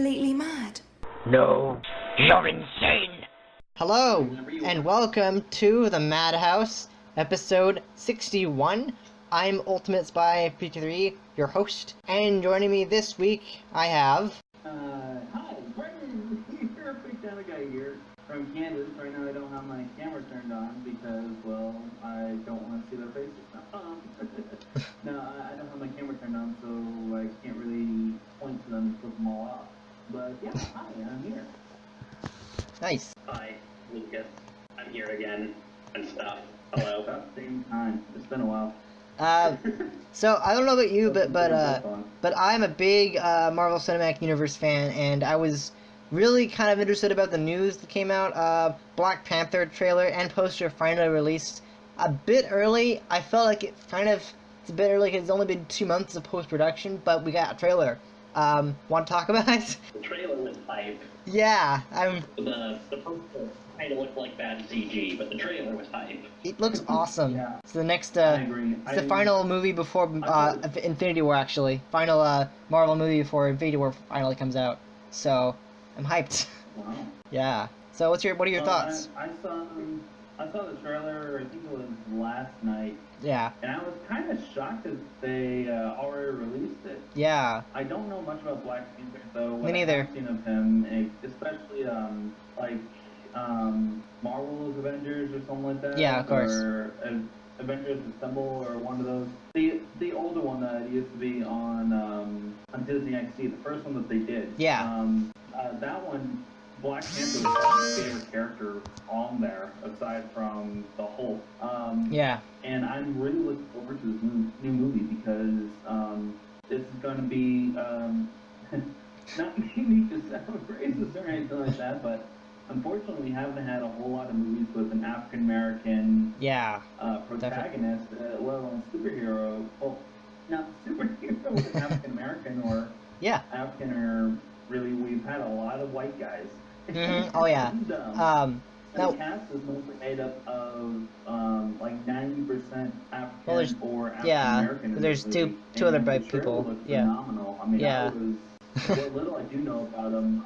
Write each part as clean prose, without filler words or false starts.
completely mad? No, you're insane! Hello, and welcome to the Madhouse, episode 61. I'm Ultimate Spy 53, your host, and joining me this week, I have... Hi, Brendan here, bigdinoguy here, from Kansas. Right now I don't have my camera turned on because, well, I don't want to see their faces now. No, I don't have my camera turned on, so I can't really point to them and flip them all off. But yeah, hi, I'm here. Nice. Hi, Lucas. I'm here again, and stuff. Hello. About the same time. It's been a while. So, I don't know about you, but I'm a big Marvel Cinematic Universe fan, and I was really kind of interested about the news that came out. Black Panther trailer and poster finally released a bit early. I felt like it's a bit early because it's only been 2 months of post-production, but we got a trailer. Want to talk about it? The trailer was hype. Yeah, The poster kind of looked like bad CG, but the trailer was hype. It looks awesome. Yeah. It's the next, I agree. it's the final movie before, Infinity War, actually. Final, Marvel movie before Infinity War finally comes out. So, I'm hyped. Wow. Yeah. So, what are your thoughts? I saw the trailer, I think it was last night. Yeah. And I was kind of shocked that they already released it. Yeah. I don't know much about Black Panther, though. Me neither. I've seen of him, especially Marvel's Avengers or something like that. Yeah, of course. Or Avengers Assemble or one of those. The older one that used to be on Disney XD, the first one that they did. Yeah. That one, Black Panther was my favorite character on there, aside from the Hulk. Yeah. And I'm really looking forward to this new movie because this is going to be not meaning to sound racist or anything like that, but unfortunately we haven't had a whole lot of movies with an African American protagonist, let alone superhero. Well, not superhero with an African American or African, or really we've had a lot of white guys. Mm-hmm. Oh yeah. The cast is mostly made up of like 90% African or African American. Yeah, there's two other white people. Yeah. Phenomenal. I mean, what little I do know about them,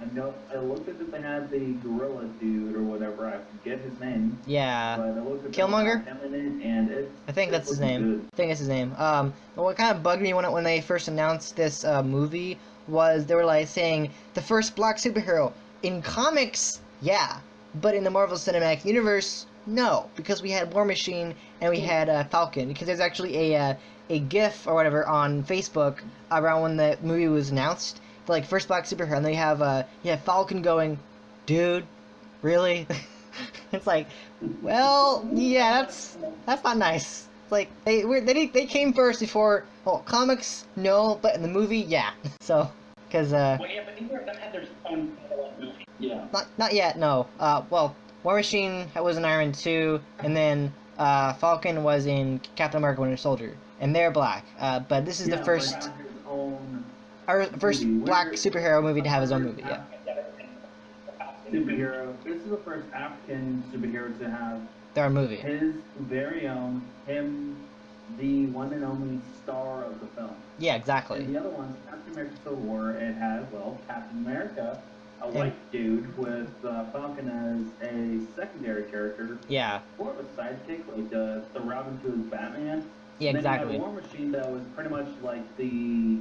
I looked at that they had the gorilla dude or whatever. I forget his name. Yeah. But I looked at Killmonger. him in it, and I think that's his name. Good. I think that's his name. What kind of bugged me when they first announced this movie was they were like saying the first black superhero in comics. Yeah. But in the Marvel Cinematic Universe, no, because we had War Machine and we had Falcon. Because there's actually a GIF or whatever on Facebook around when the movie was announced, for, like, first black superhero, and they have Falcon going, dude, really? It's like, well, yeah, that's not nice. It's like they came first before. Well, comics, no, but in the movie, yeah. So, because Well, yeah, but neither of them had their own movie. Yeah. Not yet, no. Well, War Machine was in Iron Man 2, and then Falcon was in Captain America Winter Soldier, and they're black. But this is the first black superhero movie to have his own movie. Yeah. Superhero. This is the first African superhero to have their own movie. His very own, the one and only star of the film. Yeah, exactly. And the other one's Captain America Civil War. It has, well, Captain America, a white dude with Falcon as a secondary character. Yeah. Or a sidekick, like the Robin to his Batman. Yeah, and exactly. Then you had War Machine that was pretty much like the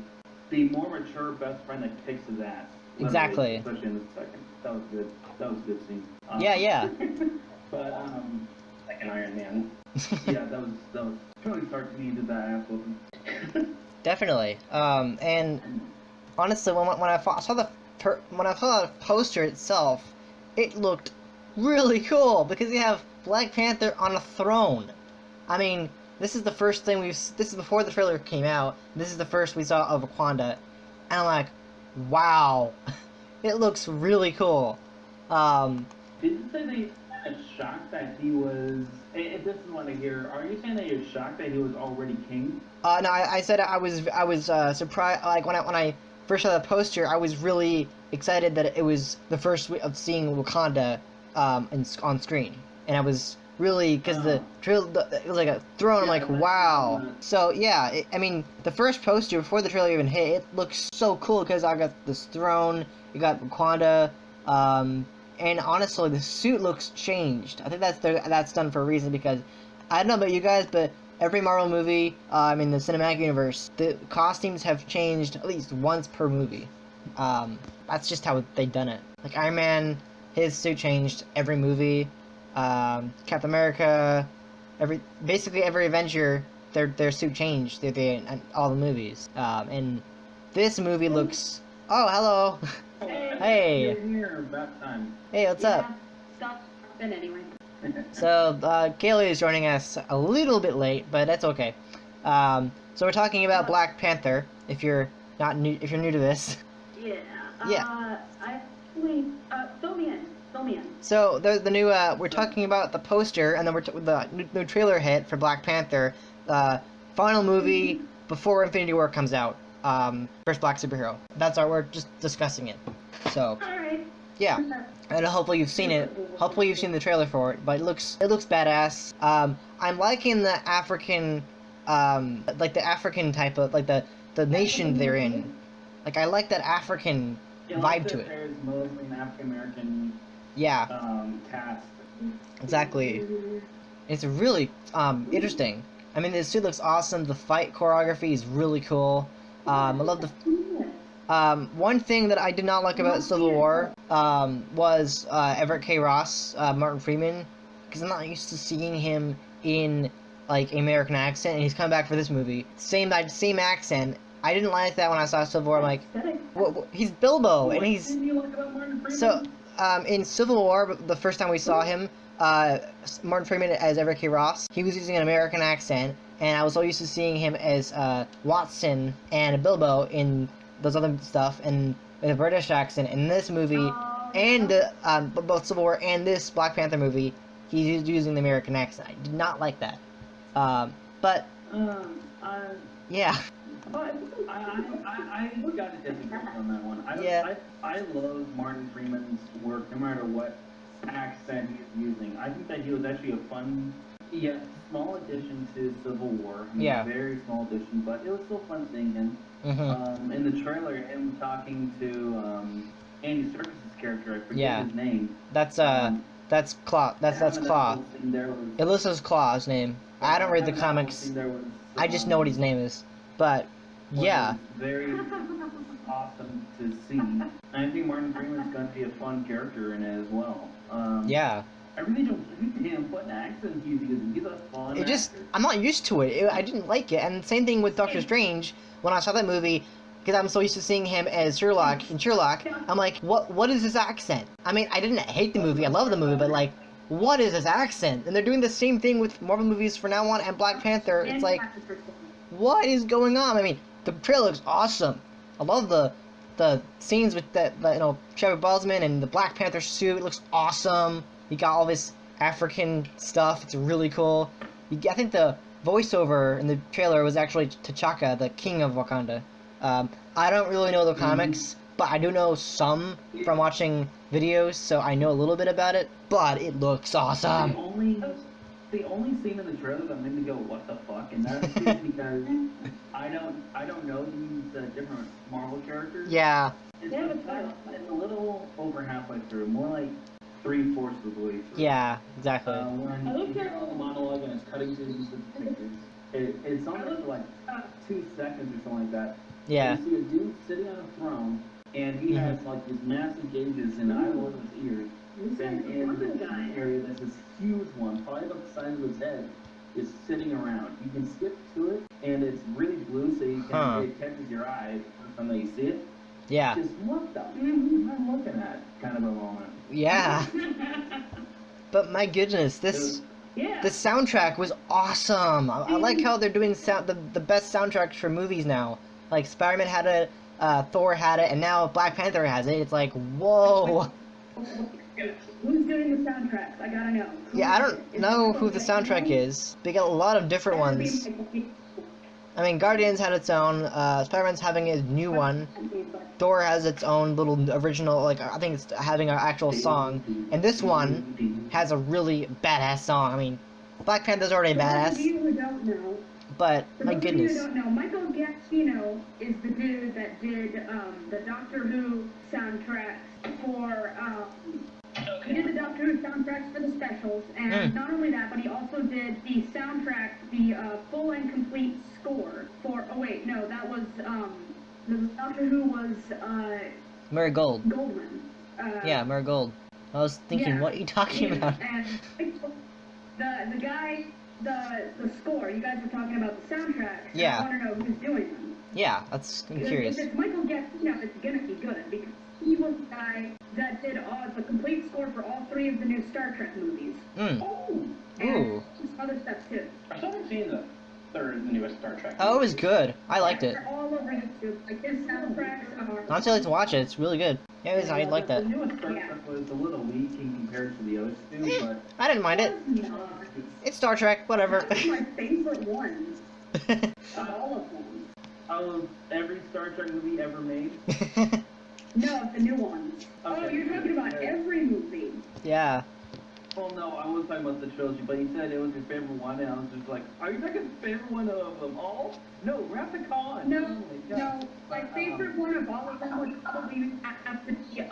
more mature best friend that kicks his ass. Exactly. Especially in the second. That was good. That was a good scene. Yeah. But Second Iron Man. yeah, that was Tony Stark needed that ass whooping. Definitely. And honestly, when I saw the poster itself, it looked really cool because you have Black Panther on a throne. I mean, this is the first thing this is before the trailer came out. This is the first we saw of Wakanda, and I'm like, wow, it looks really cool. Did you say that you're shocked that he was? This is what I hear. Are you saying that you're shocked that he was already king? No, I said I was surprised. Like when I first saw the poster, I was really excited that it was the first of seeing Wakanda on screen, and I was really, because the trailer, it was like a throne. I'm like, wow. So yeah, I mean, the first poster before the trailer even hit, it looks so cool because I got this throne, you got Wakanda, and honestly, the suit looks changed. I think that's done for a reason because I don't know about you guys, but every Marvel movie, in the cinematic universe, the costumes have changed at least once per movie. That's just how they've done it. Like Iron Man, his suit changed every movie. Captain America, basically every Avenger, their suit changed through all the movies. And this movie looks. Oh, hello. Hey. You're here about time. Hey, what's up? Stop it anyway. So Kaylee is joining us a little bit late, but that's okay. So we're talking about Black Panther. If you're new to this. Yeah. Yeah. Fill me in. So the new we're talking about the poster, and then the new trailer hit for Black Panther, final movie before Infinity War comes out. First black superhero. We're just discussing it. So. Alright. Yeah. And hopefully you've seen it. Hopefully you've seen the trailer for it. But it looks badass. I'm liking the African, like the African type of the nation they're in. Like I like that African vibe to it. There's mostly an African American. Yeah. Cast. Exactly. It's really interesting. I mean, the suit looks awesome. The fight choreography is really cool. I love the. One thing that I did not like about Civil War was Everett K. Ross, Martin Freeman, because I'm not used to seeing him in like American accent, and he's come back for this movie. Same accent. I didn't like that when I saw Civil War. I'm like, he's Bilbo, and he's. What did you like about Martin Freeman? So, in Civil War, the first time we saw him, Martin Freeman as Everett K. Ross, he was using an American accent, and I was so used to seeing him as Watson and Bilbo in those other stuff, and with a British accent. In this movie, and both Civil War and this Black Panther movie, he's using the American accent. I did not like that. But yeah. I gotta disagree on that one. I love Martin Freeman's work, no matter what accent he's using. I think that he was actually a fun, small addition to Civil War. I mean, very small addition, but it was still fun seeing him. Mm-hmm. In the trailer, him talking to Andy Serkis' character, I forget his name. That's Claw. That's Claw. Ilyssa's Claw's name. I don't read the comics. I just know what his name is. But yeah. Very awesome to see. And I think Martin Freeman's going to be a fun character in it as well. Yeah. I really don't like him what accent he's using. He's a fun actor. I'm not used to it. I didn't like it. And same thing with Doctor Strange. When I saw that movie, because I'm so used to seeing him as Sherlock in Sherlock, I'm like, what is this accent? I mean, I didn't hate the movie. I love the movie, but like, what is this accent? And they're doing the same thing with Marvel movies from now on, and Black Panther. It's like, what is going on? I mean, the trailer looks awesome. I love the scenes with Chadwick Boseman and the Black Panther suit. It looks awesome. You got all this African stuff. It's really cool. I think the voiceover in the trailer was actually T'Chaka, the king of Wakanda. I don't really know the comics, but I do know some from watching videos, so I know a little bit about it. But it looks awesome. The only scene in the trailer that made me go, what the fuck? And that's because I don't know these different Marvel characters. Yeah. It's a little over halfway through, more like 3/4 of the way through. Yeah, exactly. When you hear all the monologue and it's cutting to these pictures, it's almost for like 2 seconds or something like that. Yeah. You see a dude sitting on a throne, and he has like these massive gauges in either one of his ears. And in the chin area, there's this huge one, probably about the size of his head, is sitting around. You can skip to it, and it's really blue, so you can it catches your eye from that you see it. Yeah. Just what the am I looking at? Kind of a moment. Yeah. But my goodness, this soundtrack was awesome. I like how they're doing the best soundtracks for movies now. Like Spider-Man had it, Thor had it, and now Black Panther has it. It's like, whoa. Who's doing the soundtracks? I gotta know. Yeah, I don't know who the soundtrack is. They got a lot of different ones. I mean, Guardians had its own, Spider-Man's having a new one, Thor has its own little original, like, I think it's having an actual song, and this one has a really badass song. I mean, Black Panther's already For those of badass, you who don't know, but, for my those of you goodness. who don't know, Michael Giacchino is the dude that did the Doctor Who soundtracks for he did the Doctor Who soundtracks for the specials, and not only that, but he also did the soundtrack, the full and complete score for. Oh wait, no, that was the Doctor Who was Murray Gold. Goldman. Yeah, Murray Gold. I was thinking, Yeah. what are you talking about? And the guy, the score. You guys were talking about the soundtrack. Yeah. I want to know who's doing them. Yeah, I'm curious. If it's Michael Giacchino, it's gonna be good because he was the guy that did the complete score for all 3 of the new Star Trek movies. Oh, And Ooh. some other stuff too. I still haven't seen the newest Star Trek. Oh, it was good. I liked it. They're all over YouTube. Like his soundtracks are. Honestly, I like to watch it. It's really good. Yeah, I like that. The newest Star Trek was a little weak in compared to the other two, but I didn't mind it. No, It's Star Trek, whatever. that's my favorite one of all of them. of every Star Trek movie ever made. No, the new ones. Oh, Okay. you're talking about every movie. Yeah. Well, no, I was talking about the trilogy, but you said it was your favorite one, and I was just like, are you talking favorite one of them all? No, Rapicon. No, Oh my God. no, my favorite one of all of them would probably have to be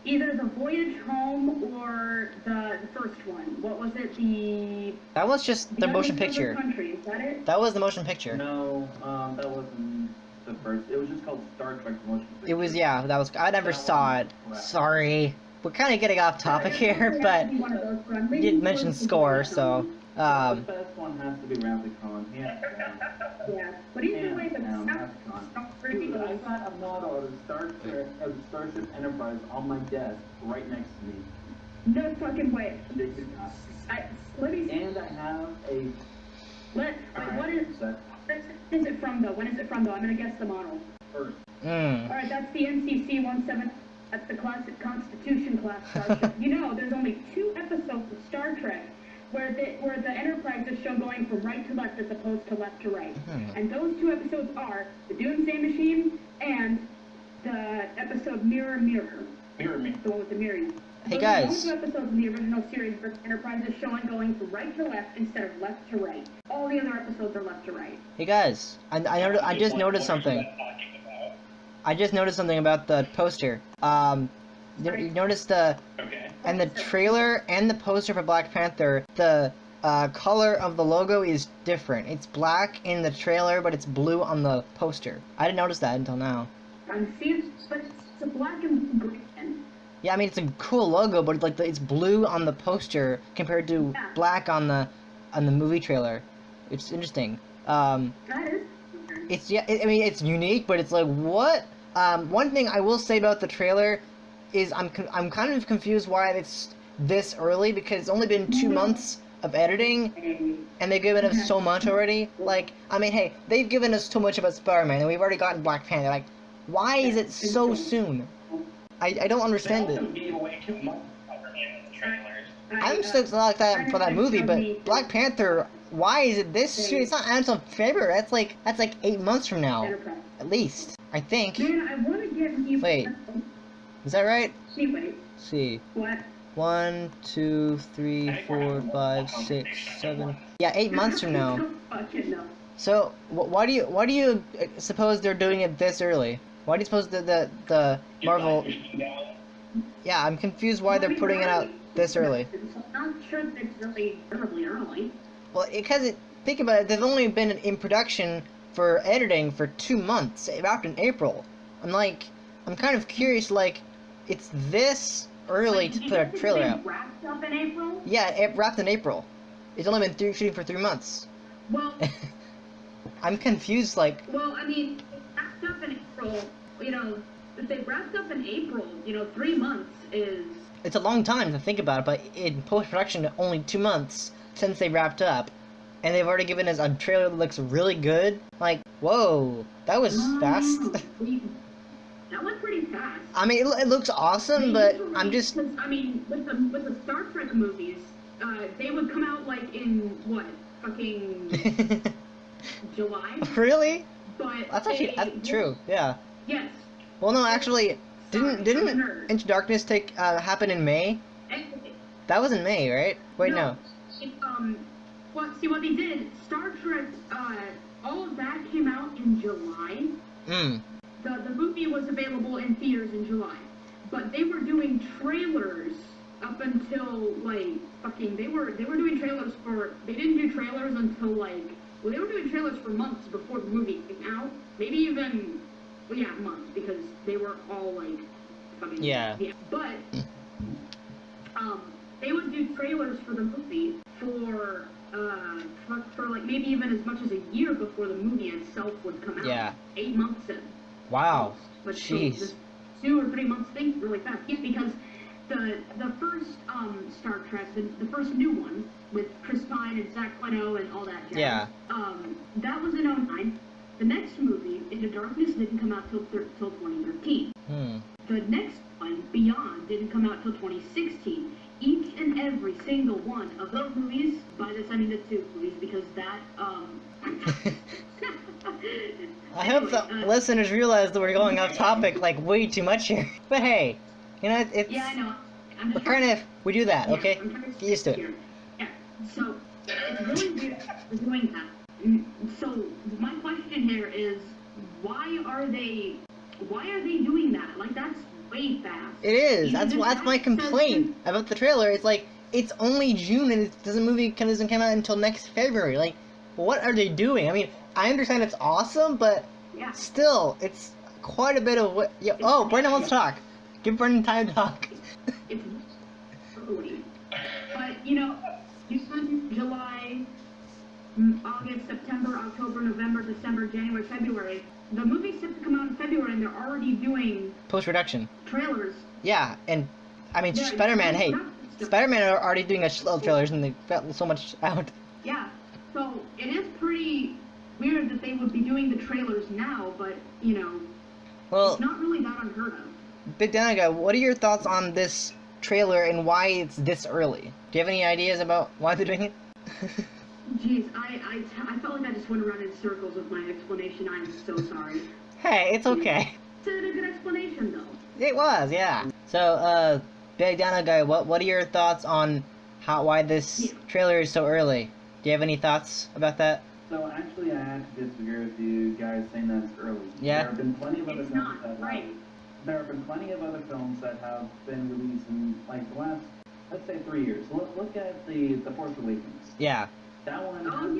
either the Voyage Home or the first one. What was it? That was just the motion Other picture. Country, is that it? That was the motion picture. No, that wasn't the first. It was just called Star Trek Motion Picture. It was, yeah, that was, I never saw it. Sorry. We're kind of getting off topic here, but you did mention score, so, The best one has to be Rapicon. Yeah. Yeah, but either way, the Rapicon. sound Dude, I got a model of the Star Trek, of the Starship Enterprise on my desk right next to me. No fucking way. They did not. Let me see. And I have a. What is it from though? When is it from though? I'm gonna guess the model. First. Alright, that's the NCC 17. That's the classic Constitution class starship. You know, there's only 2 episodes of Star Trek where the Enterprise is shown going from right to left as opposed to left to right. And those 2 episodes are the Doomsday Machine and the episode Mirror Mirror. Mirror Me. The one with the mirroring. Hey, Those guys. are the only 2 episodes in the original series where Enterprise is shown going from right to left instead of left to right. All the other episodes are left to right. Hey guys, I just noticed something. I just noticed something about the poster. You noticed the, Okay. and the trailer and the poster for Black Panther, the color of the logo is different. It's black in the trailer, but it's blue on the poster. I didn't notice that until now. I'm seeing, but it's a black and green. Yeah, I mean, it's a cool logo, but like it's blue on the poster compared to Yeah. black on the movie trailer. It's interesting. That is. It's I mean, it's unique, but it's like what? One thing I will say about the trailer is I'm kind of confused why it's this early because it's only been 2 months of editing, and they've given us so much already. Like, I mean, hey, they've given us so much about Spider-Man, and we've already gotten Black Panther. Like, why is it so soon? I don't understand They it. also gave away too much in the trailers. I'm still like that for that movie, but Black Panther, why is it this soon? It's not until February. That's like 8 months from now, Enterprise. at least. I think. Man, I want to get you. Wait. Is that right? Wait. Let's see. What? 1, 2, 3, 4, 5, 6, 7. Yeah, 8 months from now. Fucking no. So why do you suppose they're doing it this early? Why do you suppose the Marvel? Yeah, I'm confused why they're putting it out this early. I'm not sure that it's really terribly early. Well, because think about it, they've only been in production for editing for 2 months, wrapped in April. I'm kind of curious, like, it's this early to put a trailer out. Wrapped up in April? Yeah, it wrapped in April. It's only been shooting for 3 months. Well, I'm confused, like, well, I mean, wrapped up in April. You know, if they wrapped up in April, 3 months is. it's a long time to think about it, but in post-production, only 2 months since they wrapped up. And they've already given us a trailer that looks really good. Like, whoa, that was fast. That went pretty fast. I mean, it looks awesome, but I'm just... I mean, with the Star Trek movies, they would come out like in what, fucking July. Really? But That's true. Yeah. Yes. Well, no, actually, Sorry, didn't I'm a nerd. Into Darkness happen in May? And, That was in May, right? Wait, no. What they did, Star Trek, all of that came out in July. The movie was available in theaters in July. But they were doing trailers up until, they were doing trailers they didn't do trailers until, they were doing trailers for months before the movie came out. Maybe even, months, because they were all, fucking... Yeah. But, they would do trailers for the movie for maybe even as much as a year before the movie itself would come out. Yeah. 8 months in. Wow. But Jeez. So 2 or 3 months thing really fast. Yeah, because the first Star Trek, the first new one with Chris Pine and Zach Leno and all that jazz. Yeah. That was in 2009. The next movie, Into Darkness, didn't come out till 2013. The next one, Beyond, didn't come out till 2016. Each and every single one of those movies, by this I mean the 2 movies, because that, I hope the listeners realize that we're going off topic, way too much here. But hey, it's... Yeah, I know. We do that, Yeah, okay? I'm trying to Get used to it. here. Yeah, so, it's really weird for doing that. So, my question here is, why are they doing that? That's way fast. It is. Even That's my complaint about the trailer. It's it's only June and the movie doesn't come out until next February. What are they doing? I mean, I understand it's awesome, but Yeah. still, it's quite a bit of what... Oh, Brendan wants to talk. Give Brendan time to talk. It's early. But, you said July, August, September, October, November, December, January, February. The movie's set to come out in February, and they're already doing Post-production. trailers. Yeah, and, I mean, Yeah, Spider-Man, hey, stuff. Spider-Man are already doing a shitload of trailers, and they got so much out. Yeah. So, it is pretty weird that they would be doing the trailers now, but, Well, it's not really that unheard of. bigdinoguy, what are your thoughts on this trailer and why it's this early? Do you have any ideas about why they're doing it? Jeez, I felt like I just went around in circles with my explanation. I'm so sorry. Hey, it's okay. It's a good explanation, though. It was, yeah. So, bigdinoguy, what are your thoughts on why this trailer is so early? Do you have any thoughts about that? So actually, I have to disagree with you guys saying that's early. Yeah. There have been plenty of other It's films not, that right. There have been plenty of other films that have been released in the last, let's say, 3 years. Look at the Force Awakens. Yeah. That one. Oh,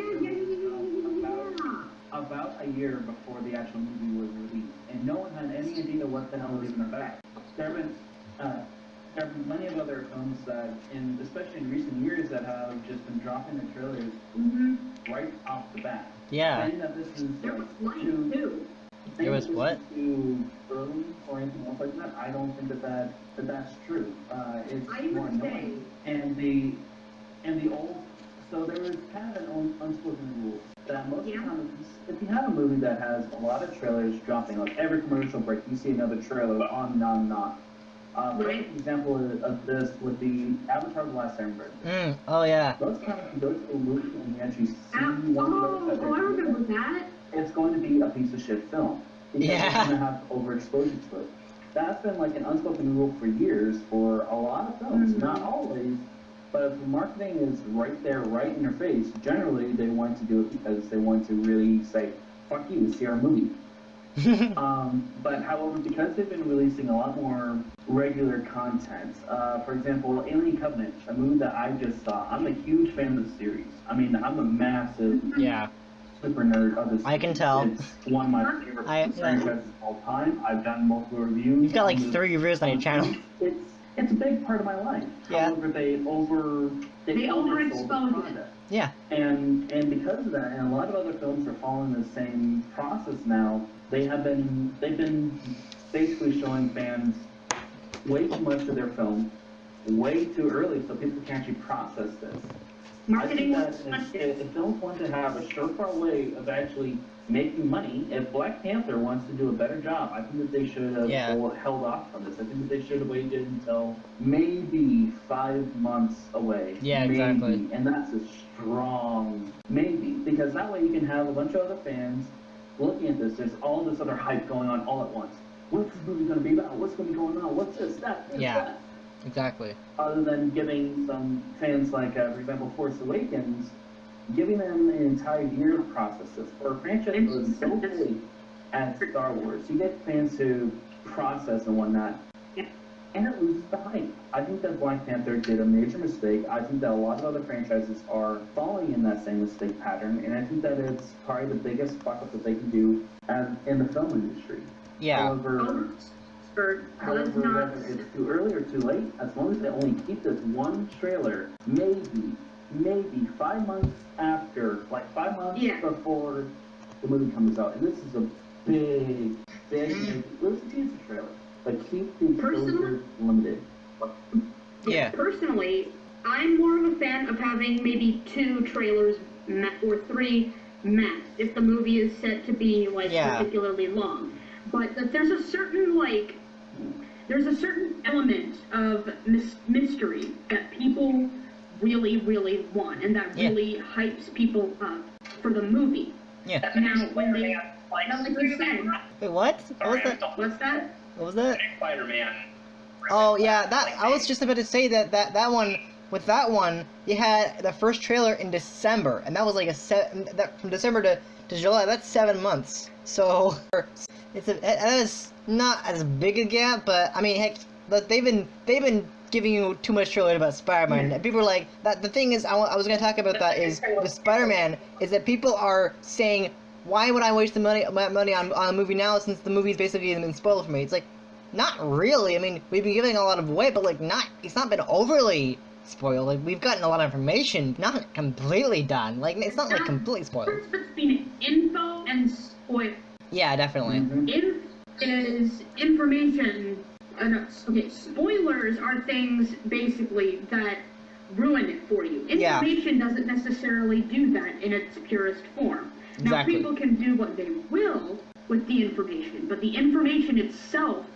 yeah. About a year before the actual movie was released, and no one had any idea what the hell it was even about. There have been plenty of other films that, especially in recent years, that have just been dropping the trailers right off the bat. Yeah. Saying that this is There was light, too, too. There was what? Too early or anything else like that. I don't think that's true. It's I more would say... annoying. And the old. So there was kind of an unspoken rule that most of the time, if you have a movie that has a lot of trailers dropping, every commercial break, you see another trailer on and on and on. Right. An example of this would be Avatar: The Last Airbender. Oh yeah. Most times you go to a movie and you actually see I remember that. it's going to be a piece of shit film. Because it's going to have overexposure to it. That's been an unspoken rule for years for a lot of films. Not always, but if the marketing is right there, right in your face, generally they want to do it because they want to really say, fuck you, see our movie. But however, because they've been releasing a lot more regular content, for example, Alien Covenant, a movie that I just saw, I'm a huge fan of the series. I mean, I'm a massive super nerd of this. I can tell. It's one of my favorite franchises of all time. I've done multiple reviews. You've got 3 reviews on your channel. It's a big part of my life. Yeah. However, they overexpose the product. Yeah. And because of that, and a lot of other films are following the same process now. They've been basically showing fans way too much of their film way too early, so people can actually process this. Marketing I was think that if films want to have a surefire way of actually making money, if Black Panther wants to do a better job, I think that they should have held off on this. I think that they should have waited until maybe 5 months away. Yeah, maybe. exactly. And that's a strong maybe, because that way you can have a bunch of other fans looking at this. There's all this other hype going on all at once. What's this movie going to be about? What's going to be going on? What's this, that, this, that? Exactly. Other than giving some fans, like, for example, Force Awakens, giving them an entire year to process this. For a franchise that was so big as Star Wars, you get fans to process and whatnot, and it loses the hype. I think that Black Panther did a major mistake. I think that a lot of other franchises are following in that same mistake pattern, and I think that it's probably the biggest fuck up that they can do in the film industry. Yeah. However, whether it's too early or too late, as long as they only keep this one trailer, maybe 5 months after, like 5 months before the movie comes out. And this is a big, it was a teaser trailer, but keep the exposure limited. Yeah. Personally, I'm more of a fan of having maybe 2 trailers or 3 max if the movie is set to be like particularly long. But there's a certain element of mystery that people really, really want, and that really hypes people up for the movie. Yeah. Now, when they, like you said, wait, what? What was that? What's that? What was that? Spider-Man. Oh yeah, that I was just about to say that one. With that one, you had the first trailer in December, and that was like from December to July. That's 7 months. So that is not as big a gap, but I mean, heck, they've been giving you too much trailer about Spider-Man. And people are like, that. The thing is, I was going to talk about that is with Spider-Man is that people are saying, why would I waste the money on a movie now since the movie's basically been spoiled for me? It's like, not really. I mean, we've been giving a lot of away, but like it's not been overly spoiled. Like, we've gotten a lot of information, not completely done. Like, it's not like completely spoiled. The difference between info and spoil. Yeah, definitely. Info is information. Okay, spoilers are things basically that ruin it for you. Information doesn't necessarily do that in its purest form. Now, people can do what they will with the information, but the information itself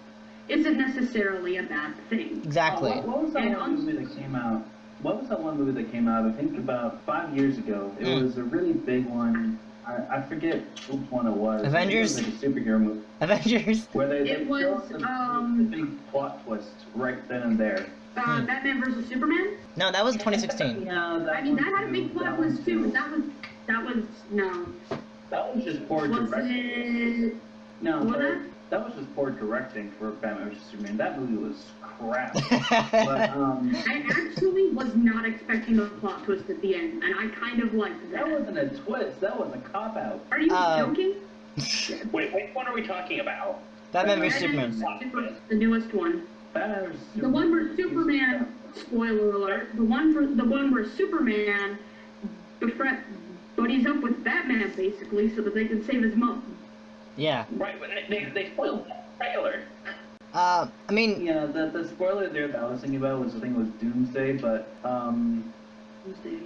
isn't necessarily a bad thing. Exactly. What was that one movie that came out? What was that one movie that came out? I think about 5 years ago. It was a really big one. I forget which one it was. Avengers? It was like a superhero movie. Avengers? Where they It was, the big plot twist right then and there. Batman vs. Superman? No, that was 2016. Yeah, I mean, that had a big plot twist too, but that was, no. That was just poor directing. No, What? that was just poor directing for Batman vs. Superman. That movie was crap. But, I actually was not expecting a plot twist at the end, and I kind of liked that. That wasn't a twist. That was a cop-out. Are you joking? Wait, which one are we talking about? Batman vs. Superman. The newest one. Batman vs. Superman. The one where Superman, spoiler alert, the one where Superman buddies up with Batman basically so that they can save his mom. Yeah. Right, but they spoiled the trailer. I mean... Yeah, the spoiler there that I was thinking about was the thing with Doomsday, but, Doomsday.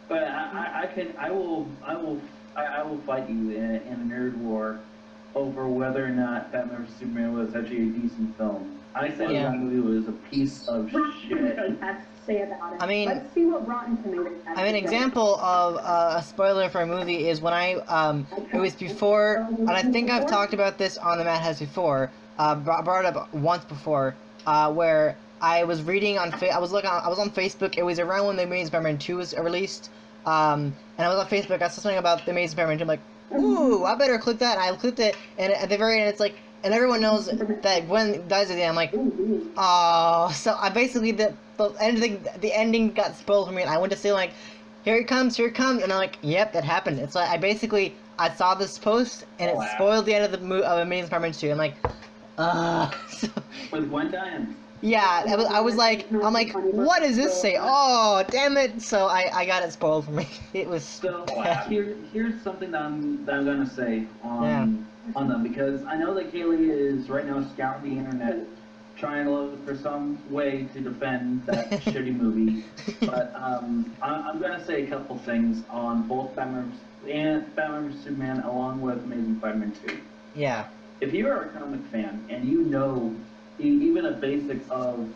But I will fight you in a nerd war over whether or not Batman vs. Superman was actually a decent film. I said that movie was a piece of shit. Say about it. I mean, let's see what Rotten Tomatoes has I mean, an example of a spoiler for a movie is when it was before, and I think I've talked about this on the Matt Has before, brought it up once before, where I was reading on I was on Facebook. It was around when The Amazing Spider-Man 2 was released, and I was on Facebook. I saw something about The Amazing Spider-Man 2. I'm like, ooh, I better click that. And I clicked it, and at the very end, it's like, and everyone knows that Gwen dies at the end. I'm like, oh, so I basically the ending got spoiled for me, and I went to say like, here it comes, and I'm like, yep, that happened. It's like I saw this post, and it spoiled the end of of Amazing Spider-Man 2. I'm like, so, With Gwen dying. Yeah, I was like, what does this say? Oh, damn it! So I got it spoiled for me. It was. So here's something that I'm gonna say on them, because I know that Kaylee is right now scouring the internet trying to look for some way to defend that shitty movie. But I'm gonna say a couple things on both Batman vs Superman, along with Amazing Spider-Man 2. Yeah. If you are a comic fan and you know even the basics of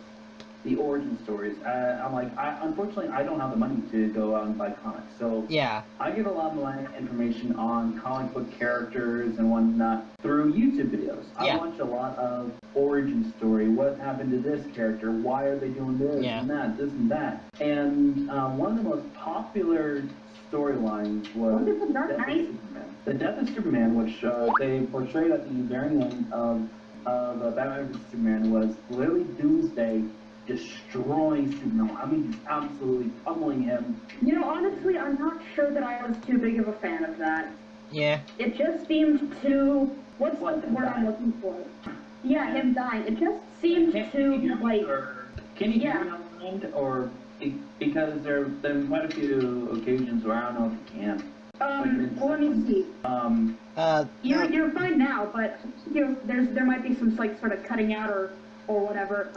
the origin stories, unfortunately I don't have the money to go out and buy comics, so yeah, I get a lot of my information on comic book characters and whatnot through YouTube videos. Yeah. I watch a lot of origin story, what happened to this character, why are they doing this and that, this and that. And one of the most popular storylines was the Death of Superman, which they portrayed at the very end of Batman vs Superman, was literally Doomsday destroying Superman. I mean, just absolutely pummeling him. You know, honestly, I'm not sure that I was too big of a fan of that. Yeah. It just seemed too... What's the word I'm looking for? Yeah, him dying. It just seemed too, like... Can you hear me on the end? Or... Because there might a few occasions where I don't know if you can. Well, let me see. You're fine now, but there might be some, like, sort of cutting out or whatever.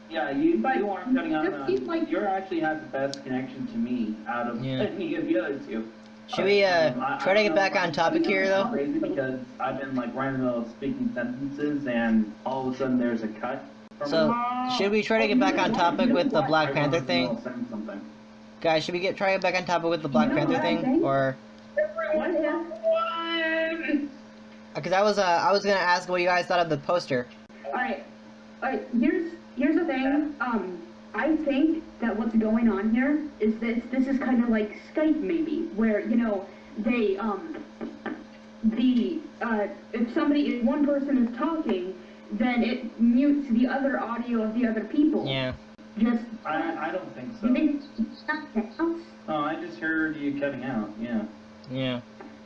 Yeah, you aren't cutting out. Like you actually have the best connection to me out of any of the other two. Should we try to get back on topic here, though? Crazy because I've been like right in the middle of speaking sentences, and all of a sudden there's a cut. So, should we try to get back on topic with the Black Panther thing? Guys, should we try to get back on topic with the Black Panther thing, or? Because I was gonna ask what you guys thought of the poster. Alright, here's the thing. I think that what's going on here is that this is kind of like Skype, maybe, where, you know, they if one person is talking, then it mutes the other audio of the other people. Yeah. I don't think so. You think that counts? Oh, I just heard you cutting out. Yeah. Yeah.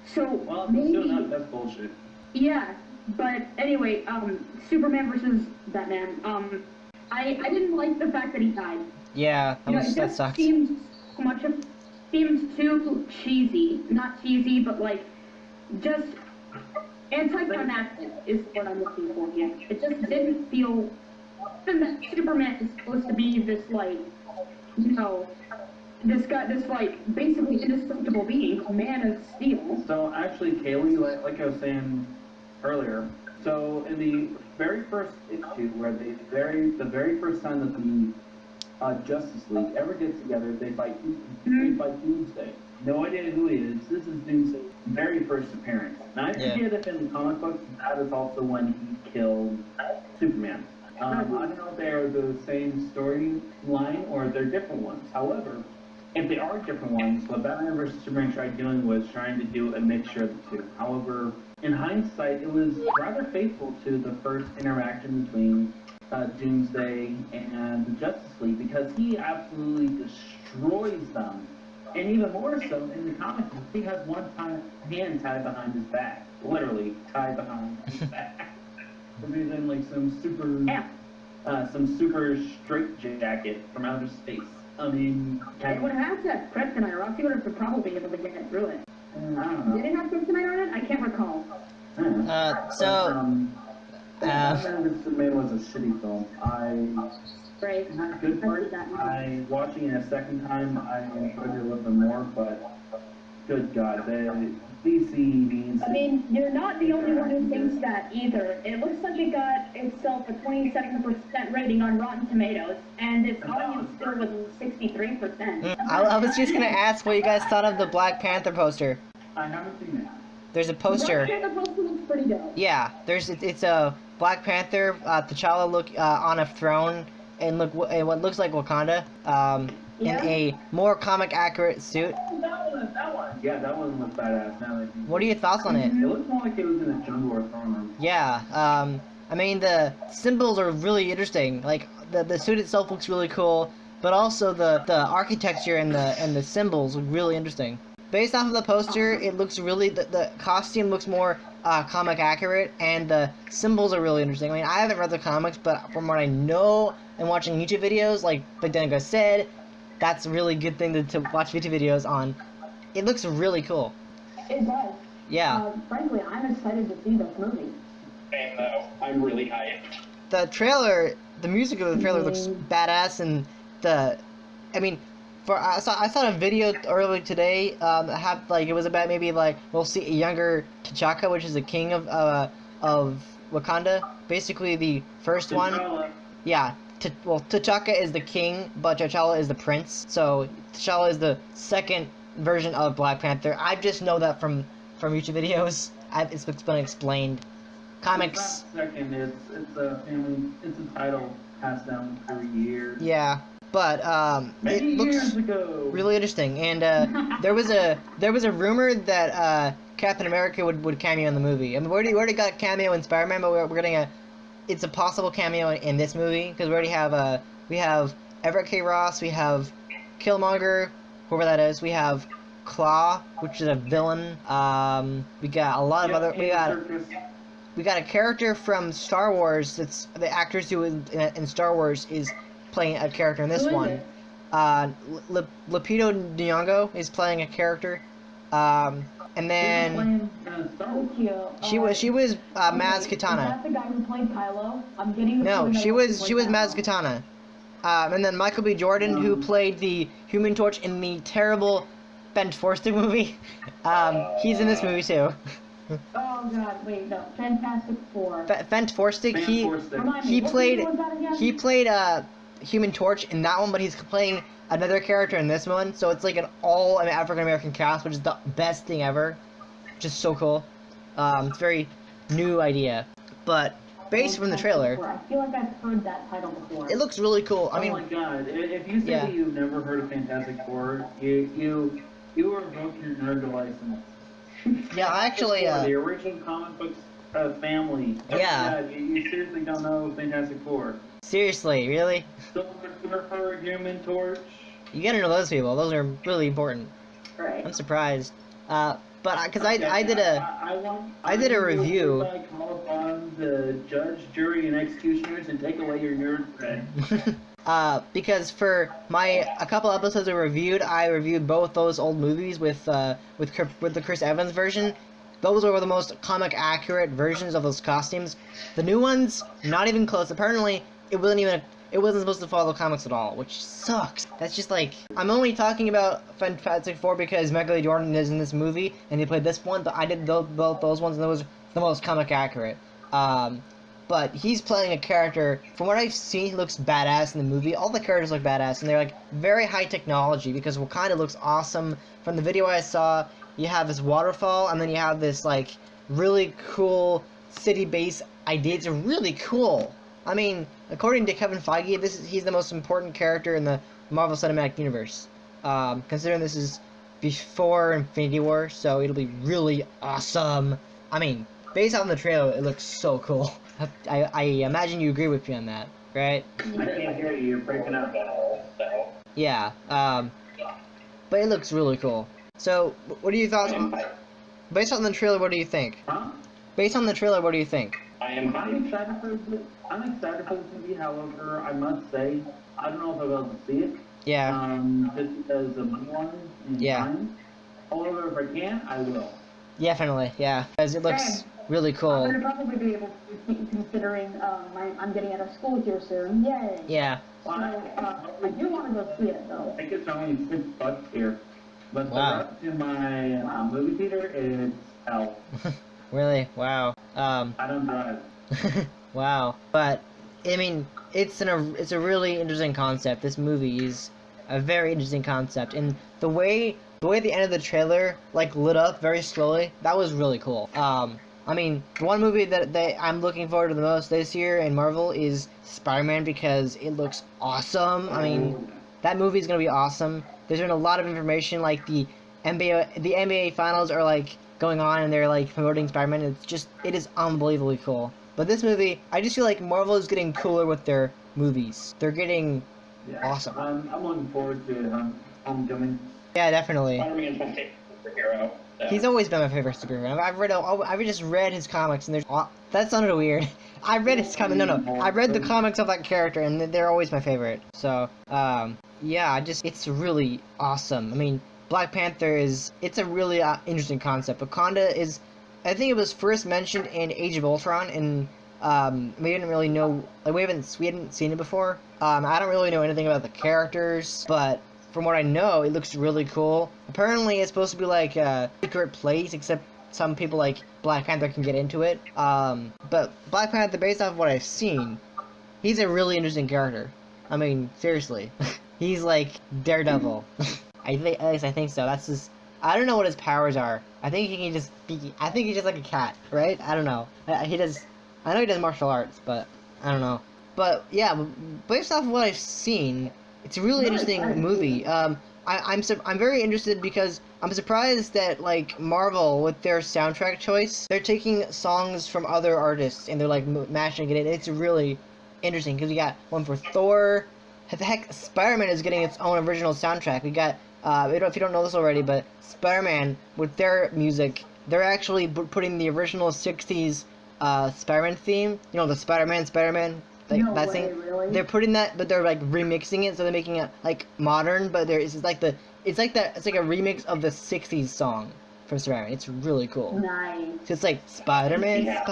So well, maybe. That's bullshit. Yeah, but anyway, Superman versus Batman. I didn't like the fact that he died. Yeah, that sucks. Seems too cheesy. Not cheesy, but like just anticlimactic is what I'm looking for here. It just didn't feel. Even that Superman is supposed to be this, like, you know, this like basically indestructible being, a man of steel. So actually, Kaylee, like I was saying earlier, so in the very first issue, where the very first time that the Justice League ever gets together, they fight Doomsday. No idea who he is. This is Doomsday's very first appearance. Now I forget if in the comic books that is also when he killed Superman. I don't know if they are the same storyline or they're different ones. However, if they are different ones, what Batman vs Superman tried doing was trying to do a mixture of the two. However, in hindsight, it was rather faithful to the first interaction between Doomsday and the Justice League, because he absolutely destroys them. And even more so, in the comic book, he has one hand tied behind his back. Literally, tied behind his back. He's in like some super straight jacket from outer space. I mean, it would have to have kryptonite, or else he would have probably been able to get through it. I don't know. Did it have kryptonite on it? I can't recall. Batman vs Superman was a shitty film. Right. Not good part. Watching it a second time, I enjoyed it a little bit more, but good God, DC needs. I mean, you're not the only one who thinks that either. It looks like it got itself a 27% rating on Rotten Tomatoes, and its audience score was 63%. I was just gonna ask what you guys thought of the Black Panther poster. I haven't seen it. There's a poster. The poster looks pretty dope. Yeah, it's a Black Panther, T'Challa look on a throne and what looks like Wakanda, in a more comic accurate suit. That one. Yeah, that one looks badass. Now what are your thoughts on it? It looks more like it was in a jungle or throne room. Yeah, I mean the symbols are really interesting. Like the suit itself looks really cool, but also the architecture and the symbols look really interesting. Based off of the poster, it looks really the costume looks more comic accurate, and the symbols are really interesting. I mean, I haven't read the comics, but from what I know and watching YouTube videos, like bigdinoguy said, that's a really good thing to watch YouTube videos on. It looks really cool. It does. Yeah. Frankly, I'm excited to see this movie. And I'm really hyped. The trailer the music of the trailer looks badass, and I mean, I saw a video earlier today. It was about maybe like we'll see a younger T'Chaka, which is the king of Wakanda. Basically, the first one. Yeah. T'Chaka is the king, but T'Challa is the prince. So T'Challa is the second version of Black Panther. I just know that from YouTube videos. It's been explained. Comics. It's not second. It's a family. It's a title passed down for years. Yeah, but it looks really interesting. And there was a rumor that Captain America would cameo in the movie. I mean, we already got a cameo in Spider-Man, but we're getting it's a possible cameo in this movie because we already have we have Everett K. Ross, we have Killmonger, whoever that is, we have Claw, which is a villain. We got a lot of other. We got a character from Star Wars. That's the actors who in Star Wars is playing a character in this one. Lupita Nyong'o is playing a character. And then she was Maz Kitana. Is that the guy who played Kylo? I'm getting. No, she was Maz Kitana. And then Michael B. Jordan, who played the Human Torch in the terrible Fent Forster movie. He's in this movie too. Oh God! Wait, no. Fantastic Four. Fent Forster. He played Human Torch in that one, but he's playing another character in this one, so it's like an all African American cast, which is the best thing ever. Just so cool. It's a very new idea, but based from the trailer, I feel like I've heard that title before. it looks really cool. I mean, oh my God! If you say that you've never heard of Fantastic Four, you are broken your nerd license. Yeah, actually, the original comic books family. Yeah. You seriously don't know Fantastic Four. Seriously, really? Silver Human Torch. You gotta know those people. Those are really important. Right. I'm surprised. But because I did a review. I call upon the judge, jury, and executioners and take away your nerd cred. Because for a couple episodes I reviewed both those old movies with the Chris Evans version. Those were the most comic accurate versions of those costumes. The new ones, not even close. Apparently, it wasn't supposed to follow the comics at all, which sucks. That's just like, I'm only talking about Fantastic Four because Michael B. Jordan is in this movie and he played this one, but I did both those ones and those were the most comic accurate. But he's playing a character, from what I've seen, he looks badass in the movie. All the characters look badass, and they're like very high technology because Wakanda looks awesome. From the video I saw, you have this waterfall, and then you have this like really cool city base idea. It's really cool. I mean, according to Kevin Feige, he's the most important character in the Marvel Cinematic Universe. Considering this is before Infinity War, so it'll be really awesome. I mean, based on the trailer, it looks so cool. I imagine you agree with me on that, right? I can't hear you. You're breaking up. Yeah. But it looks really cool. So, what are your thoughts? Based on the trailer, what do you think? Huh? Based on the trailer, what do you think? I'm excited for this movie. However, I must say, I don't know if I'll be able to see it. Yeah. Just because of money and time. However, if I can, I will. Definitely, yeah. Because it looks really cool. I'm gonna probably be able to, considering I'm getting out of school here soon. Yay! Yeah. So, I do want to go see it though. I think it's only $6 here. But Wow. the rest in my movie theater is hell. Really? Wow. I don't drive. Wow. But I mean, it's a really interesting concept. This movie is a very interesting concept, and the way the end of the trailer like lit up very slowly, that was really cool. I mean, one movie that I'm looking forward to the most this year in Marvel is Spider-Man because it looks awesome. I mean, that movie is gonna be awesome. There's been a lot of information, like the NBA finals are like going on and they're like promoting Spider-Man. It is unbelievably cool. But this movie, I just feel like Marvel is getting cooler with their movies. They're getting awesome. I'm looking forward to Homecoming. Yeah, definitely. Spider-Man's my favorite superhero. So. He's always been my favorite superhero. I've just read his comics and that sounded weird. I read his comics. No. I read the comics of that character and they're always my favorite. So, yeah, it's really awesome. I mean, Black Panther it's a really interesting concept. Wakanda is, I think it was first mentioned in Age of Ultron, and We didn't really know, like, we hadn't seen it before. I don't really know anything about the characters, but from what I know, it looks really cool. Apparently, it's supposed to be like a secret place, except some people like Black Panther can get into it. But Black Panther, based off what I've seen, he's a really interesting character. I mean, seriously. He's like Daredevil. At least I think so. That's his... I don't know what his powers are. I think he can just be... I think he's just like a cat, right? I don't know. He does... I know he does martial arts, but I don't know. But yeah, based off of what I've seen, it's a really interesting movie. I'm very interested because I'm surprised that, like, Marvel, with their soundtrack choice, they're taking songs from other artists and they're like mashing it in. It's really interesting because we got one for Thor. Heck, Spider-Man is getting its own original soundtrack. We got, if you don't know this already, but Spider-Man, with their music, they're actually putting the original 60s Spider-Man theme. You know, the Spider-Man, like, No that way, thing. really? They're putting that, but they're like remixing it, so they're making it like modern. But it's like a remix of the 60s song from Spider-Man. It's really cool. Nice. So it's like Spider-Man, that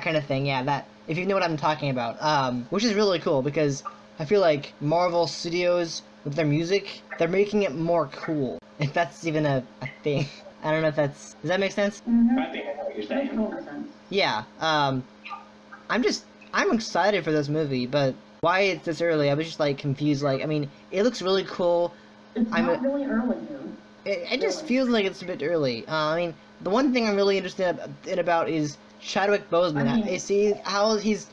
kind of thing. Yeah, that, if you know what I'm talking about. Which is really cool because I feel like Marvel Studios, with their music, they're making it more cool. If that's even a thing. I don't know if that's... Does that make sense? Mm-hmm. I think I know what you're Makes saying. total sense. Yeah, I'm excited for this movie, but why it's this early, I was just, like, confused. Like, I mean, it looks really cool. It's not really early, dude. It just feels like it's a bit early. I mean, the one thing I'm really interested about is Chadwick Boseman. I mean- I see how he's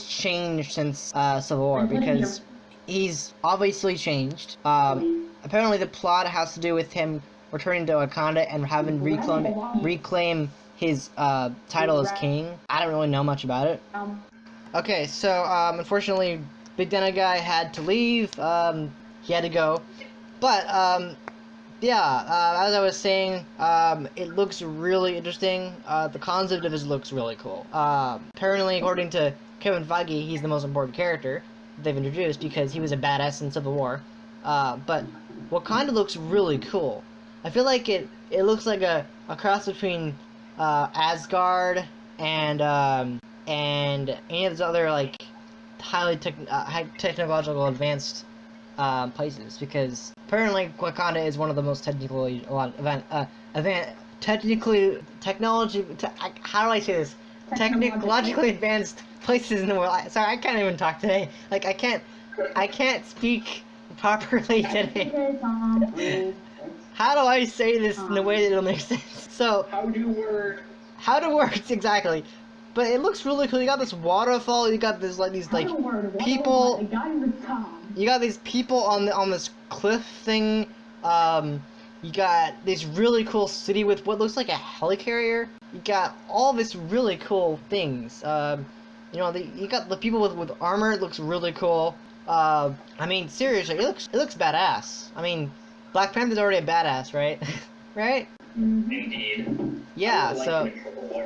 changed since Civil War, because he's obviously changed. Apparently the plot has to do with him returning to Wakanda and having reclaim his title as king. I don't really know much about it. Okay, so unfortunately, bigdinoguy had to leave. He had to go, but yeah. As I was saying, it looks really interesting. The concept of it looks really cool. Apparently, according to Kevin Feige, he's the most important character they've introduced because he was a badass in Civil War. But Wakanda looks really cool. I feel like it looks like a cross between Asgard and any of those other, like, high technological advanced places, because apparently Wakanda is one of the most technically technologically advanced places in the world. Sorry, I can't even talk today. Like, I can't speak properly today. How do I say this in a way that it'll make sense? So, how to work, exactly. But it looks really cool. You got this waterfall, you got this, like, these, like, people, you got these people on this cliff thing. You got this really cool city with what looks like a helicarrier. You got all this really cool things. You know, you got the people with armor. It looks really cool. I mean, seriously, it looks badass. I mean, Black Panther's already a badass, right? Right? Indeed. Yeah. I really So liked him in Civil War.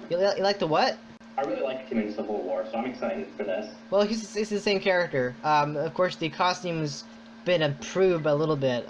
you like the what? I really liked him in Civil War, so I'm excited for this. Well, it's the same character. Of course, the costume's been improved a little bit.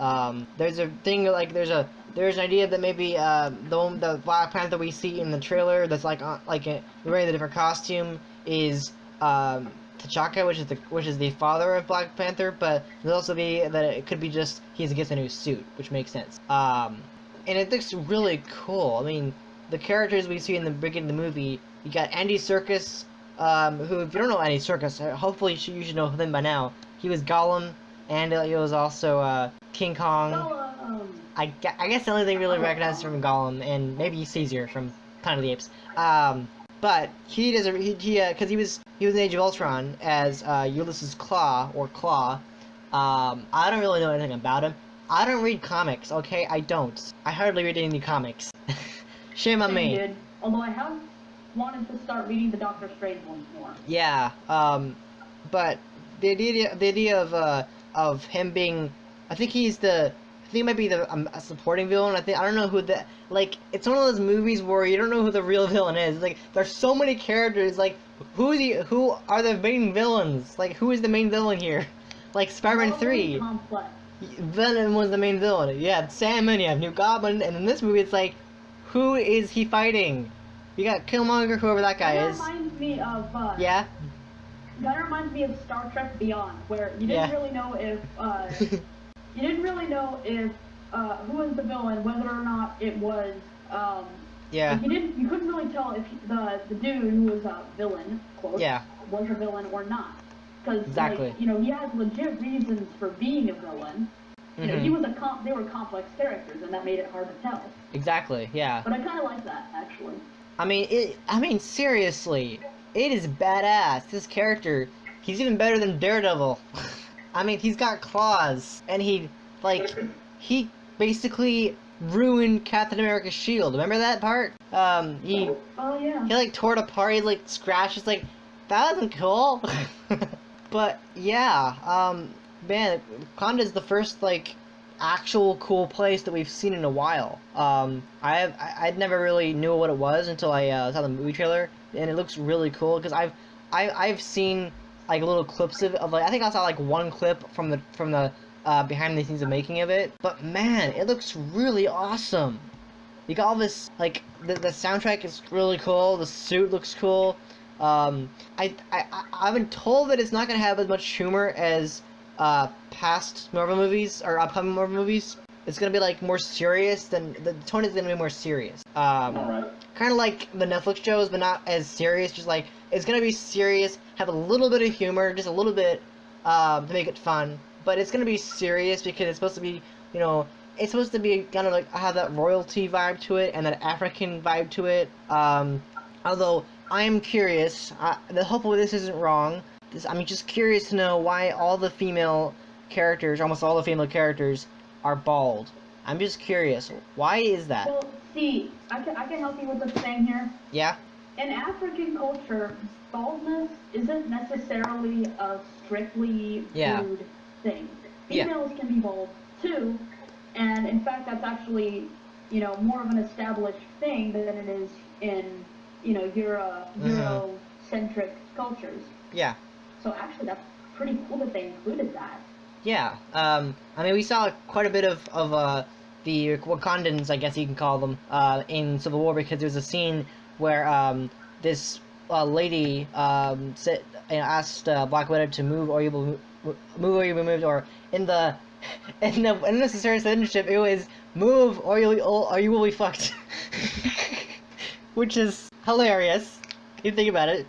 There's a thing, like, there's an idea that maybe the Black Panther we see in the trailer that's wearing a different costume is T'Chaka, which is the father of Black Panther, but there's also that it could be just he gets a new suit, which makes sense. And it looks really cool. I mean, the characters we see in the beginning of the movie, you got Andy Serkis, who, if you don't know Andy Serkis, hopefully you should know him by now. He was Gollum, and he was also King Kong. I guess the only thing really recognized from Gollum, and maybe Caesar from Planet of the Apes. But he does because he was in Age of Ultron as Ulysses Claw. I don't really know anything about him. I don't read comics, okay? I don't. I hardly read any comics. Shame on me. Dude. Although I have wanted to start reading the Doctor Strange ones more. Yeah. But the idea of him being, I think he might be a supporting villain. I don't know who it's one of those movies where you don't know who the real villain is. Like, there's so many characters, like, who are the main villains? Like, who is the main villain here? Like, Spider-Man 3. Complex. Venom was the main villain. You had Sandman, you have New Goblin, and in this movie it's like, who is he fighting? You got Killmonger, whoever that guy That is. reminds me of, Yeah? That reminds me of Star Trek Beyond, where you didn't really know if, who was the villain, whether or not it was, Yeah. like you couldn't really tell if the dude who was a villain, quote, Yeah. was a villain or not. Because, Exactly. like, he has legit reasons for being a villain. You know, they were complex characters, and that made it hard to tell. Exactly, yeah. But I kind of like that, actually. I mean, seriously, it is badass. This character, he's even better than Daredevil. I mean, he's got claws, and he basically ruined Captain America's shield. Remember that part? Oh, yeah. He, like, tore it apart, he, like, scratched, it's like, that wasn't cool. But, yeah, man, Wakanda's the first, like, actual cool place that we've seen in a while. I'd never really knew what it was until I saw the movie trailer, and it looks really cool because I've seen like little clips of like I think I saw like one clip from the behind the scenes of making of it, but man, it looks really awesome. You got all this like the soundtrack is really cool. The suit looks cool. I've been told that it's not gonna have as much humor as past Marvel movies or upcoming Marvel movies. It's gonna be like more serious than the tone is gonna be more serious. Kind of like the Netflix shows, but not as serious. Just like it's gonna be serious, have a little bit of humor, just a little bit to make it fun. But it's gonna be serious because it's supposed to be, it's supposed to be kind of like have that royalty vibe to it and that African vibe to it. Although I'm curious, hopefully this isn't wrong. I'm just curious to know why all the female characters, almost all the female characters, are bald. I'm just curious. Why is that? Well, see, I can help you with the thing here. Yeah? In African culture, baldness isn't necessarily a strictly rude thing. Females can be bald too, and in fact that's actually, more of an established thing than it is in, Eurocentric cultures. Yeah. So actually, that's pretty cool that they included that. Yeah. I mean, we saw quite a bit of the Wakandans, I guess you can call them, in Civil War because there's a scene where this lady asked Black Widow to move or you will be moved, or in the unnecessary censorship it was move or you will be fucked, which is hilarious if you think about it.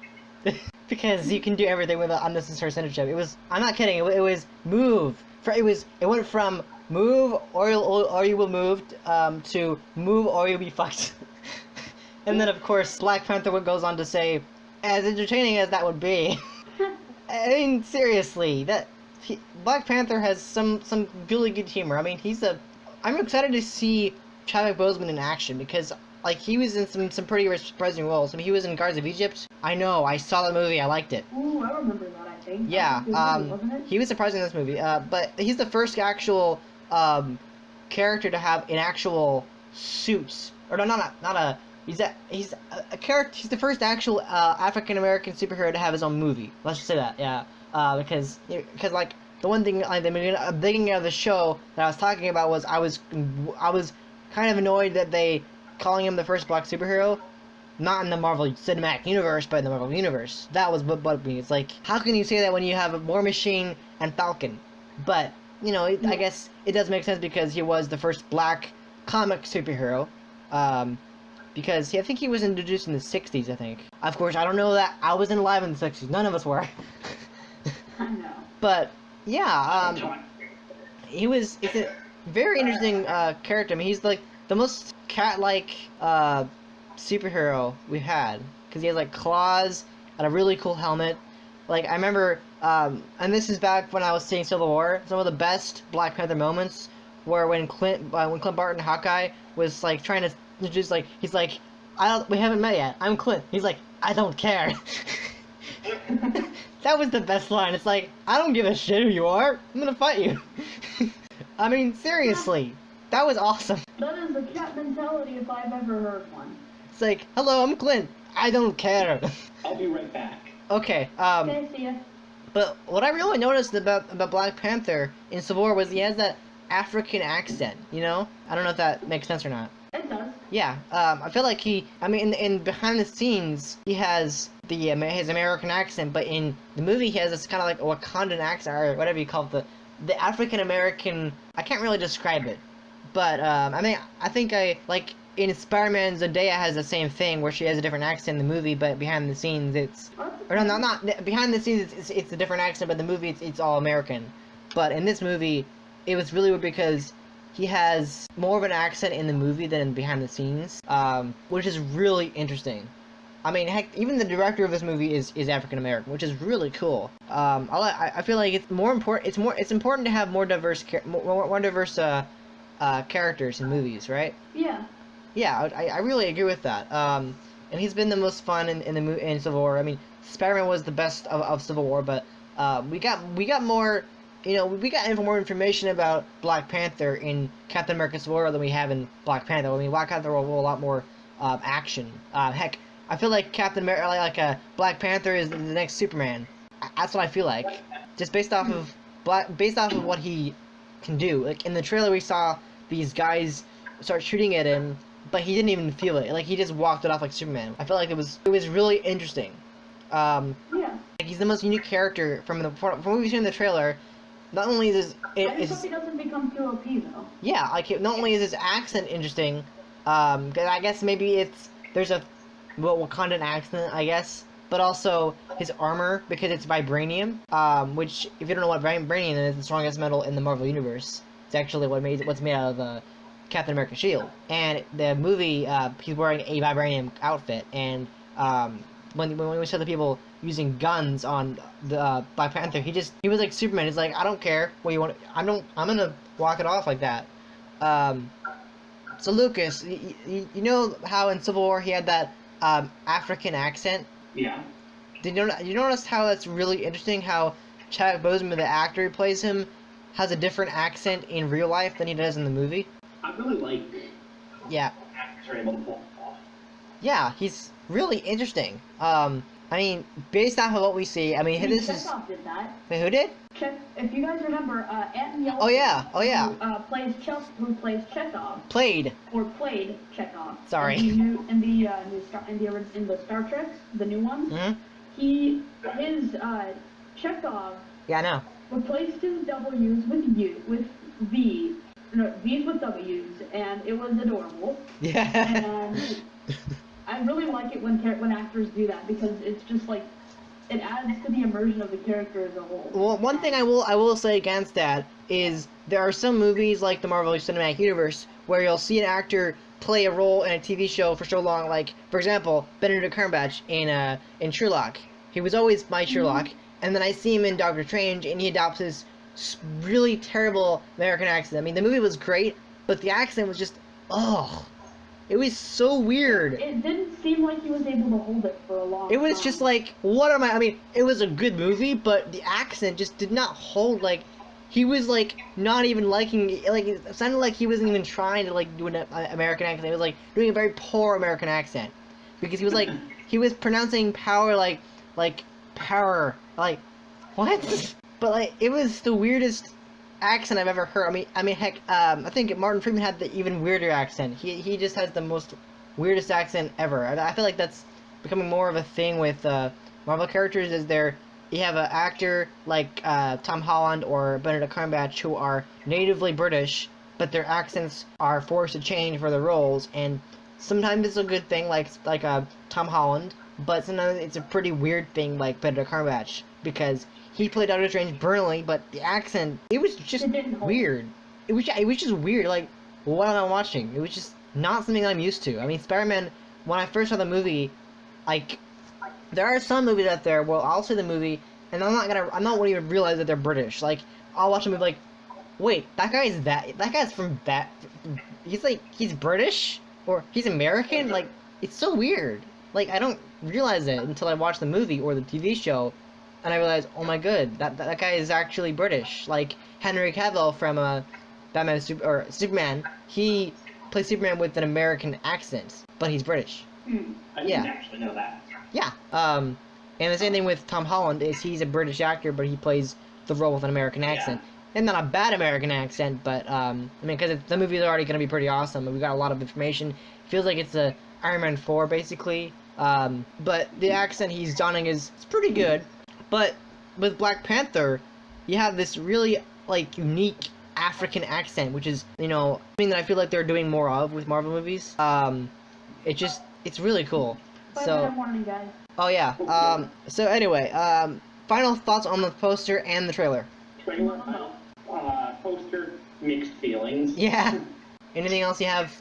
Because you can do everything with unnecessary censorship. I'm not kidding, it was move. It went from move or you will move to move or you'll be fucked. And then of course Black Panther goes on to say, as entertaining as that would be. I mean, seriously, Black Panther has some really good humor. I mean, I'm excited to see Chadwick Boseman in action because like he was in some pretty surprising roles. I mean, he was in Guards of Egypt. I know, I saw that movie, I liked it. Ooh, I remember that, I think. Yeah, Wasn't it? he was surprising in this movie, but he's the first actual character to have an actual suit. Or no, he's a character, he's the first actual African-American superhero to have his own movie. Let's just say that, yeah. Because like, the one thing, like, the beginning of the show that I was talking about was I was kind of annoyed that they calling him the first black superhero, not in the Marvel Cinematic Universe, but in the Marvel Universe. That was what bugged me. It's like, how can you say that when you have War Machine and Falcon? But, I guess it does make sense because he was the first black comic superhero. Because I think he was introduced in the 60s, I think. Of course, I don't know that. I wasn't alive in the 60s. None of us were. I know. But, yeah, it's a very interesting character. I mean, he's like the most cat-like superhero we've had, because he has like claws and a really cool helmet. Like, I remember, and this is back when I was seeing Civil War, some of the best Black Panther moments were when Clint Barton Hawkeye was like trying to introduce, like, he's like, we haven't met yet, I'm Clint. He's like, I don't care. That was the best line. It's like, I don't give a shit who you are, I'm gonna fight you. I mean, seriously, that was awesome. That is a cat mentality if I've ever heard one. It's like, hello, I'm Clint. I don't care. I'll be right back. Okay, Okay, see ya. but what I really noticed about Black Panther in Civil War was he has that African accent, I don't know if that makes sense or not. It does. Yeah, I feel like in behind the scenes, he has his American accent, but in the movie, he has this kind of like Wakandan accent, or whatever you call it, the African American. I can't really describe it, but I think in Spider-Man, Zendaya has the same thing where she has a different accent in the movie, but behind the scenes, not behind the scenes, it's a different accent, but the movie, it's all American. But in this movie, it was really weird because he has more of an accent in the movie than behind the scenes, which is really interesting. I mean, heck, even the director of this movie is African American, which is really cool. I feel like it's more important. It's important to have more diverse characters in movies, right? Yeah. Yeah, I really agree with that. And he's been the most fun in Civil War. I mean, Spider-Man was the best of Civil War, but we got more. We got more information about Black Panther in Captain America Civil War than we have in Black Panther. I mean, Black Panther will a lot more action. Heck, I feel like Captain America, Black Panther is the next Superman. That's what I feel like, just based off of what he can do. Like in the trailer, we saw these guys start shooting at him, but he didn't even feel it. Like he just walked it off like Superman. I felt like it was really interesting. Yeah. Like he's the most unique character from what we've seen in the trailer. Not only is I just hope he doesn't become too OP though. Yeah, like not only is his accent interesting, I guess maybe there's a Wakandan accent, I guess, but also his armor, because it's vibranium, which if you don't know what vibranium is, the strongest metal in the Marvel universe. It's actually what's made out of the Captain America shield. And the movie, he's wearing a vibranium outfit, and when we saw the people using guns on the Black Panther, he was like Superman. He's like, I don't care what you want. I'm gonna walk it off like that. So Lucas, you know how in Civil War he had that African accent? Yeah. Did you notice how that's really interesting? How Chadwick Boseman, the actor who plays him, has a different accent in real life than he does in the movie. I really like. Yeah. Actors are able to pull off. Yeah, he's really interesting. I mean, based off of what we see, I mean, this is. Chekhov did that. Wait, who did? If you guys remember, Anton Yelchin. Oh yeah. Who plays Chekhov. Played Chekhov. Sorry. In the Star Trek, the new ones. Mm-hmm. His Chekhov. Yeah, I know. Replaced his W's with V's with W's, and it was adorable. Yeah. And I really like it when actors do that, because it's just like it adds to the immersion of the character as a whole. Well, one thing I will say against that is there are some movies like the Marvel Cinematic Universe where you'll see an actor play a role in a TV show for so long. Like, for example, Benedict Cumberbatch in Sherlock. He was always my Sherlock, and then I see him in Doctor Strange, and he adopts his really terrible American accent. I mean, the movie was great, but the accent was just, it was so weird. It didn't seem like he was able to hold it for a long time. It was just like, I mean, it was a good movie, but the accent just did not hold. Like, he was like not even liking, like, it sounded like he wasn't even trying to like do an American accent. It was like doing a very poor American accent, because he was like, he was pronouncing power like power, like, what? But like, it was the weirdest accent I've ever heard. I mean, heck, I think Martin Freeman had the even weirder accent. He just has the most weirdest accent ever. I feel like that's becoming more of a thing with Marvel characters. You have an actor like Tom Holland or Benedict Cumberbatch who are natively British, but their accents are forced to change for the roles, and sometimes it's a good thing, like Tom Holland, but sometimes it's a pretty weird thing like Benedict Cumberbatch, because he played Doctor Strange brilliantly, but the accent, it was just weird. It was just weird. Like, what am I watching? It was just not something I'm used to. I mean, Spider-Man, when I first saw the movie, like, there are some movies out there where I'll see the movie, and I'm not gonna even realize that they're British. Like, I'll watch a movie like, wait, that guy's from that, he's British? Or he's American? Like, it's so weird. Like, I don't realize it until I watch the movie or the TV show, and I realized, oh my god, that guy is actually British. Like Henry Cavill from Superman, he plays Superman with an American accent, but he's British. I didn't actually know that. Yeah. And the same thing with Tom Holland is he's a British actor, but he plays the role with an American accent. and not a bad American accent, but I mean, because the movie is already going to be pretty awesome, and we got a lot of information. It feels like it's a Iron Man 4 basically, but the accent he's donning is pretty good. But with Black Panther, you have this really like unique African accent, which is, you know, something that I feel like they're doing more of with Marvel movies. It's really cool. So, oh yeah. So anyway, final thoughts on the poster and the trailer. Poster, mixed feelings. Yeah. Anything else you have?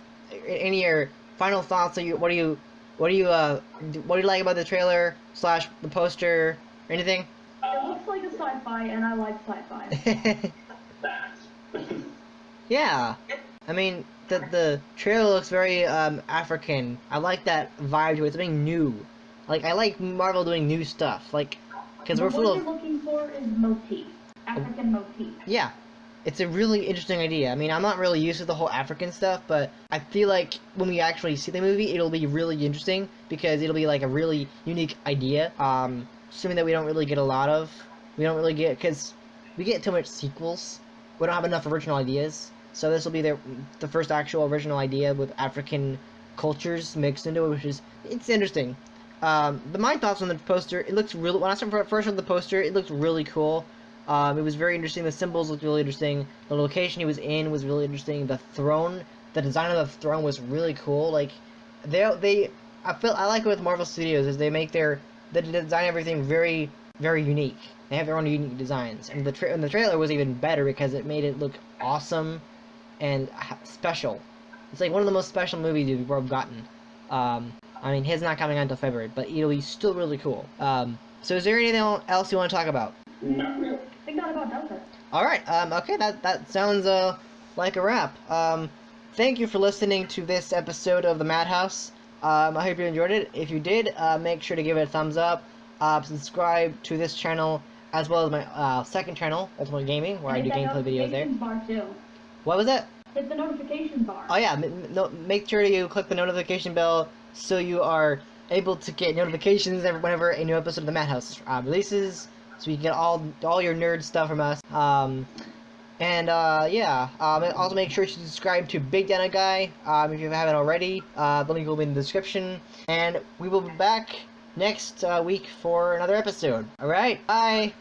Any of your final thoughts? What do you like about the trailer / the poster? Or anything? It looks like a sci-fi, and I like sci-fi. Yeah. I mean, the trailer looks very African. I like that vibe to it. Something new. Like, I like Marvel doing new stuff. Like, because we're full of. What you're looking for is motif. African motif. Yeah. It's a really interesting idea. I mean, I'm not really used to the whole African stuff, but I feel like when we actually see the movie, it'll be really interesting because it'll be like a really unique idea. Something that we don't really get a lot of. We don't really get, because we get too much sequels. We don't have enough original ideas. So this will be the first actual original idea with African cultures mixed into it, which is, it's interesting. My thoughts on the poster, it looks really, when I saw first on the poster, it looked really cool. It was very interesting. The symbols looked really interesting. The location he was in was really interesting. The throne, the design of the throne was really cool. Like, I like it with Marvel Studios is they design everything very, very unique. They have their own unique designs, and the trailer was even better because it made it look awesome and special. It's like one of the most special movies we've ever gotten. I mean, his not coming out until February, but it'll be still really cool. So is there anything else you want to talk about? Not really. I think that about does it. Alright, okay, that sounds like a wrap. Thank you for listening to this episode of the Madhouse. I hope you enjoyed it. If you did, make sure to give it a thumbs up. Subscribe to this channel as well as my second channel, Ultimate Gaming, where I do gameplay videos there. Bar too. What was that? Hit the notification bar. Oh yeah, make sure you click the notification bell so you are able to get notifications whenever a new episode of the Madhouse releases, so you can get all your nerd stuff from us. Also make sure to subscribe to bigdinoguy if you haven't already. The link will be in the description, and we will be back next week for another episode. Alright, bye!